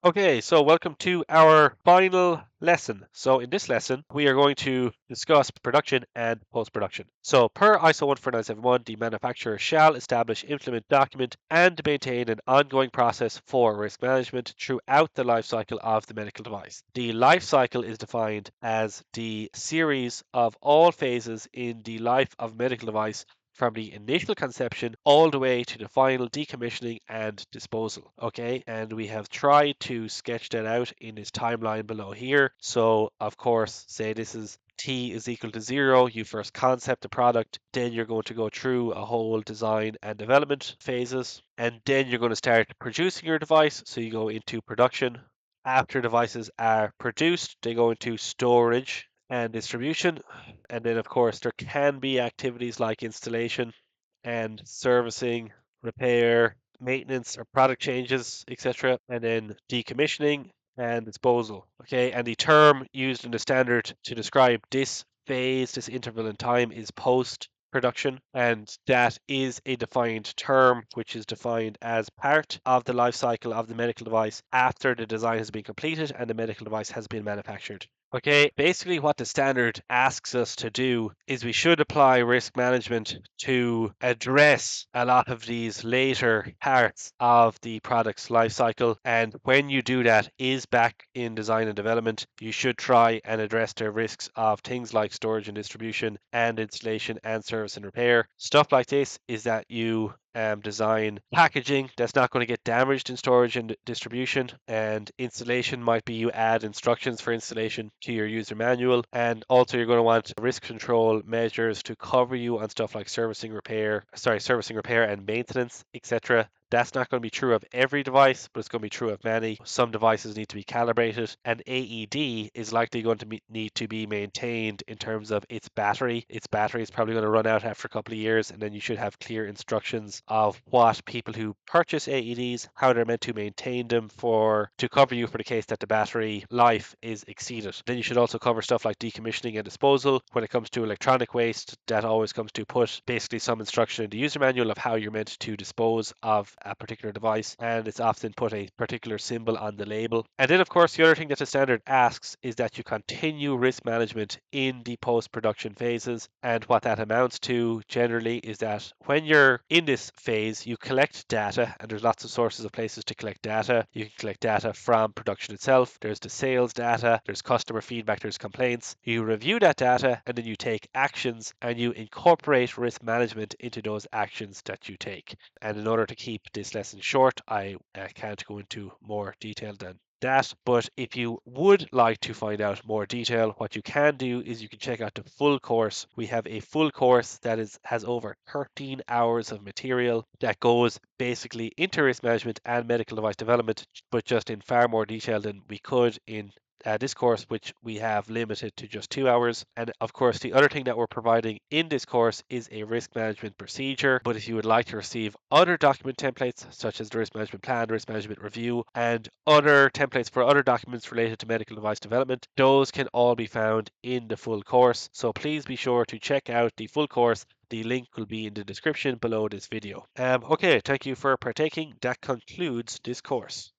Okay, so welcome to our final lesson. So in this lesson, we are going to discuss production and post-production. So per ISO 14971, the manufacturer shall establish, implement, document, and maintain an ongoing process for risk management throughout the life cycle of the medical device. The life cycle is defined as the series of all phases in the life of a medical device from the initial conception all the way to the final decommissioning and disposal. Okay, and we have tried to sketch that out in this timeline below here. So, of course, say this is T is equal to 0, you first concept the product, then you're going to go through a whole design and development phases, and then you're going to start producing your device. So you go into production. After devices are produced, they go into storage and distribution. And then, of course, there can be activities like installation and servicing, repair, maintenance or product changes, etc. And then decommissioning and disposal. Okay, and the term used in the standard to describe this phase, this interval in time, is post production, and that is a defined term which is defined as part of the life cycle of the medical device after the design has been completed and the medical device has been manufactured. Okay, basically, what the standard asks us to do is we should apply risk management to address a lot of these later parts of the product's life cycle. And when you do that, is back in design and development, you should try and address the risks of things like storage and distribution and installation and service and repair. Stuff like this is that you design packaging that's not going to get damaged in storage and distribution, and installation might be you add instructions for installation to your user manual, and also you're going to want risk control measures to cover you on stuff like servicing repair and maintenance, etc. That's not going to be true of every device, but it's going to be true of many. Some devices need to be calibrated, and AED is likely going to need to be maintained in terms of its battery. Its battery is probably going to run out after a couple of years, and then you should have clear instructions of what people who purchase AEDs, how they're meant to maintain them to cover you for the case that the battery life is exceeded. Then you should also cover stuff like decommissioning and disposal. When it comes to electronic waste, that always comes to put basically some instruction in the user manual of how you're meant to dispose of a particular device, and it's often put a particular symbol on the label. And then, of course, the other thing that the standard asks is that you continue risk management in the post-production phases. And what that amounts to generally is that when you're in this phase, you collect data, and there's lots of sources of places to collect data. You can collect data from production itself. There's the sales data, there's customer feedback, there's complaints. You review that data, and then you take actions, and you incorporate risk management into those actions that you take. And in order to keep this lesson short, I can't go into more detail than that. But if you would like to find out more detail, what you can do is you can check out the full course. We have a full course that has over 13 hours of material that goes basically into risk management and medical device development, but just in far more detail than we could in this course, which we have limited to just 2 hours. And of course, the other thing that we're providing in this course is a risk management procedure. But if you would like to receive other document templates, such as the risk management plan, risk management review, and other templates for other documents related to medical device development, those can all be found in the full course. So please be sure to check out the full course. The link will be in the description below this video. Okay, thank you for partaking. That concludes this course.